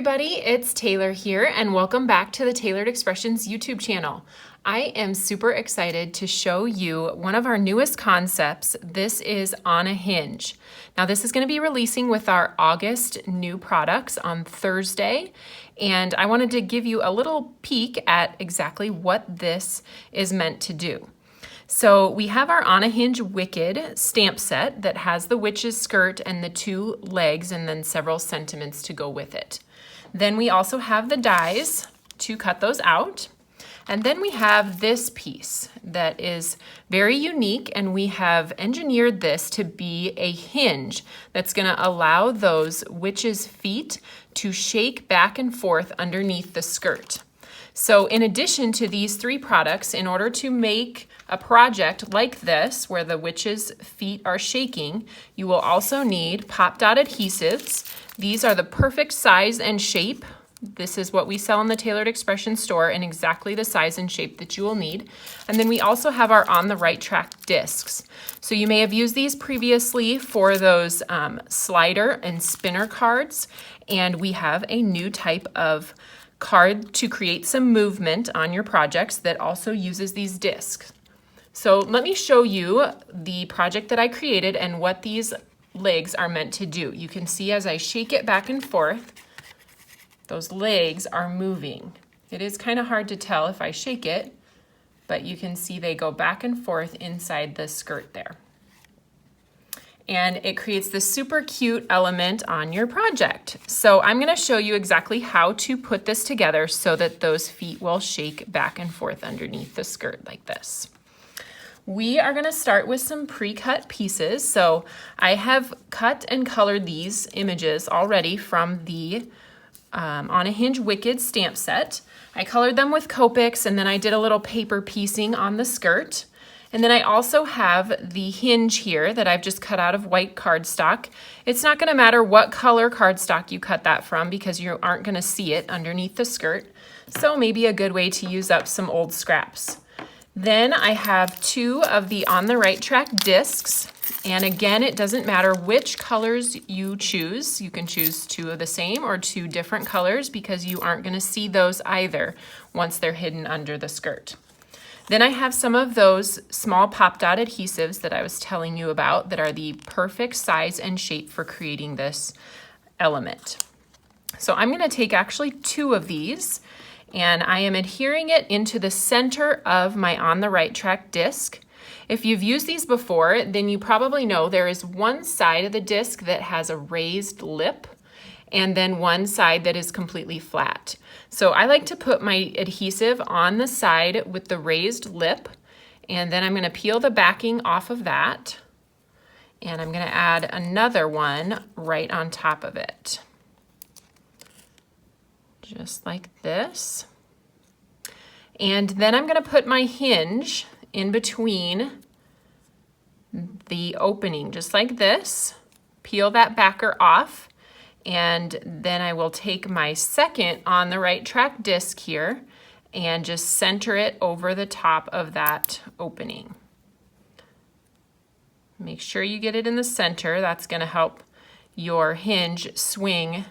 everybody, it's Taylor here and welcome back to the Tailored Expressions YouTube channel. I am super excited to show you one of our newest concepts. This is on a hinge. Now this is going to be releasing with our August new products on Thursday, and I wanted to give you a little peek at exactly what this is meant to do. So we have our On a Hinge Wicked stamp set that has the witch's skirt and the two legs and then several sentiments to go with it. Then we also have the dies to cut those out. And then we have this piece that is very unique, and we have engineered this to be a hinge that's going to allow those witch's feet to shake back and forth underneath the skirt. So in addition to these three products, in order to make a project like this where the witch's feet are shaking, you will also need pop dot adhesives. These are the perfect size and shape. This is what we sell in the Tailored Expressions store in exactly the size and shape that you will need. And then we also have our On the Right Track discs. So you may have used these previously for those slider and spinner cards, and we have a new type of card to create some movement on your projects that also uses these discs. So let me show you the project that I created and what these legs are meant to do. You can see as I shake it back and forth, those legs are moving. It is kind of hard to tell if I shake it, but you can see they go back and forth inside the skirt there. And it creates this super cute element on your project. So I'm going to show you exactly how to put this together so that those feet will shake back and forth underneath the skirt like this. We are going to start with some pre-cut pieces. So I have cut and colored these images already from the On a Hinge Wicked stamp set. I colored them with Copics, and then I did a little paper piecing on the skirt. And then I also have the hinge here that I've just cut out of white cardstock. It's not going to matter what color cardstock you cut that from because you aren't going to see it underneath the skirt. So maybe a good way to use up some old scraps. Then I have two of the On the Right Track discs. And again, it doesn't matter which colors you choose. You can choose two of the same or two different colors because you aren't going to see those either once they're hidden under the skirt. Then I have some of those small pop dot adhesives that I was telling you about that are the perfect size and shape for creating this element. So I'm going to take actually two of these, and I am adhering it into the center of my On the Right Track disc. If you've used these before, then you probably know there is one side of the disc that has a raised lip and then one side that is completely flat. So I like to put my adhesive on the side with the raised lip, and then I'm going to peel the backing off of that, and I'm going to add another one right on top of it. Just like this. And then I'm going to put my hinge in between the opening, just like this. Peel that backer off. And then I will take my second On the Right Track disc here and just center it over the top of that opening. Make sure you get it in the center. That's going to help your hinge swing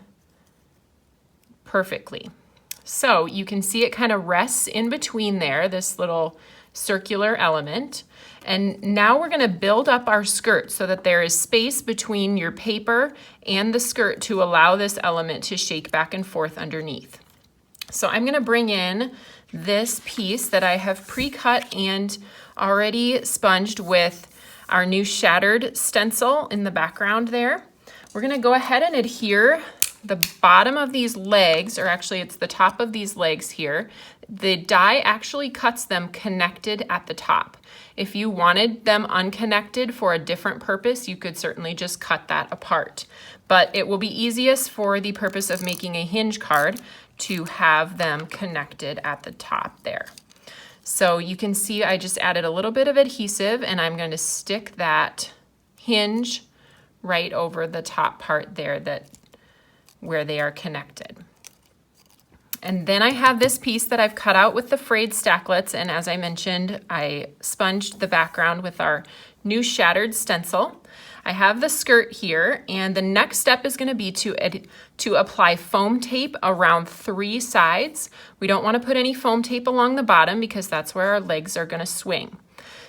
perfectly. So you can see it kind of rests in between there, this little circular element. And now we're going to build up our skirt so that there is space between your paper and the skirt to allow this element to shake back and forth underneath. So I'm going to bring in this piece that I have pre-cut and already sponged with our new shattered stencil in the background there. We're going to go ahead and adhere the bottom of these legs, or actually it's the top of these legs here. The die actually cuts them connected at the top. If you wanted them unconnected for a different purpose, you could certainly just cut that apart. But it will be easiest for the purpose of making a hinge card to have them connected at the top there. So you can see I just added a little bit of adhesive, and I'm going to stick that hinge right over the top part there where they are connected. And then I have this piece that I've cut out with the frayed stacklets, and as I mentioned, I sponged the background with our new shattered stencil. I have the skirt here, and the next step is going to be to apply foam tape around 3 sides. We don't want to put any foam tape along the bottom because that's where our legs are going to swing.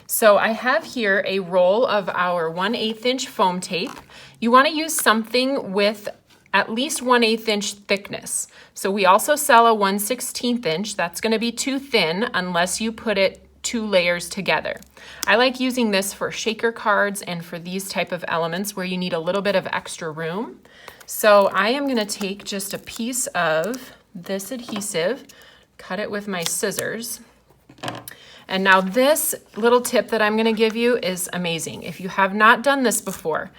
So I have here a roll of our 1/8 inch foam tape. You want to use something with at least 1/8 inch thickness. So we also sell a 1/16 inch. That's going to be too thin unless you put it 2 layers together. I like using this for shaker cards and for these type of elements where you need a little bit of extra room. So I am going to take just a piece of this adhesive, cut it with my scissors. And now this little tip that I'm going to give you is amazing. If you have not done this before,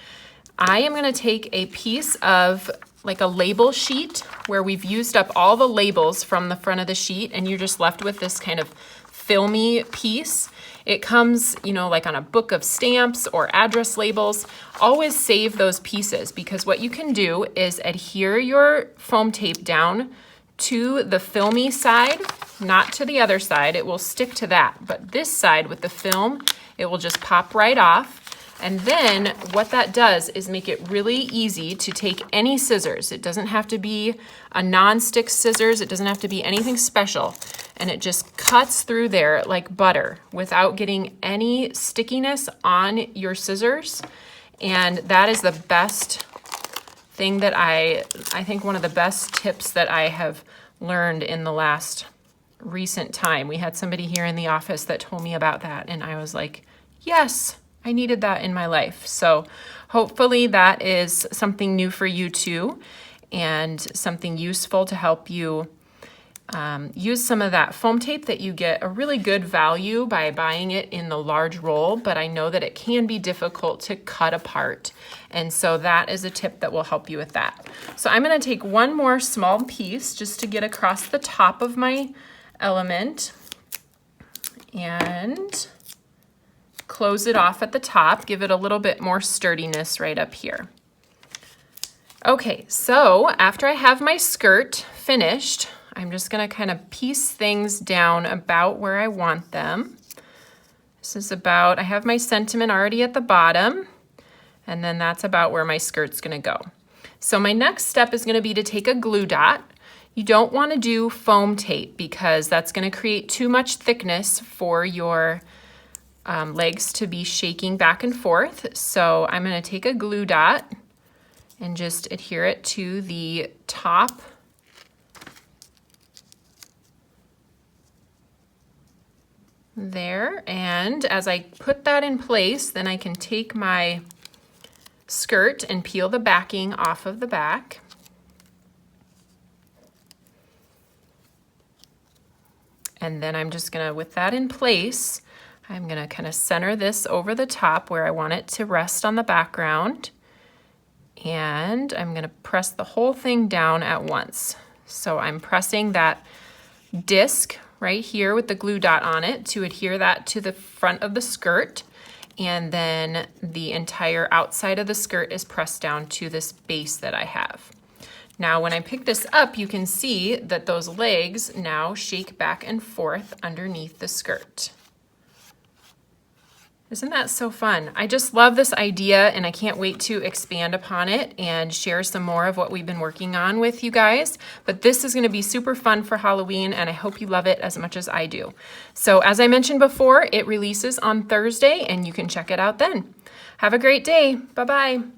I am going to take a piece of like a label sheet where we've used up all the labels from the front of the sheet, and you're just left with this kind of filmy piece. It comes, you know, like on a book of stamps or address labels. Always save those pieces, because what you can do is adhere your foam tape down to the filmy side, not to the other side. It will stick to that, but this side with the film, it will just pop right off. And then what that does is make it really easy to take any scissors. It doesn't have to be a non-stick scissors. It doesn't have to be anything special. And it just cuts through there like butter without getting any stickiness on your scissors. And that is the best thing that I think one of the best tips that I have learned in the last recent time. We had somebody here in the office that told me about that, and I was like, yes, I needed that in my life. So hopefully that is something new for you too, and something useful to help you use some of that foam tape that you get a really good value by buying it in the large roll, but I know that it can be difficult to cut apart. And so that is a tip that will help you with that. So I'm going to take one more small piece just to get across the top of my element and close it off at the top, give it a little bit more sturdiness right up here. Okay, so after I have my skirt finished, I'm just going to kind of piece things down about where I want them. This is about, I have my sentiment already at the bottom, and then that's about where my skirt's going to go. So my next step is going to be to take a glue dot. You don't want to do foam tape because that's going to create too much thickness for your legs to be shaking back and forth. So I'm going to take a glue dot and just adhere it to the top there, and as I put that in place, then I can take my skirt and peel the backing off of the back. And then I'm just gonna, with that in place, I'm gonna kind of center this over the top where I want it to rest on the background. And I'm gonna press the whole thing down at once. So I'm pressing that disc right here with the glue dot on it to adhere that to the front of the skirt, and then the entire outside of the skirt is pressed down to this base that I have. Now when I pick this up, you can see that those legs now shake back and forth underneath the skirt. Isn't that so fun? I just love this idea, and I can't wait to expand upon it and share some more of what we've been working on with you guys. But this is going to be super fun for Halloween, and I hope you love it as much as I do. So as I mentioned before, it releases on Thursday, and you can check it out then. Have a great day. Bye-bye.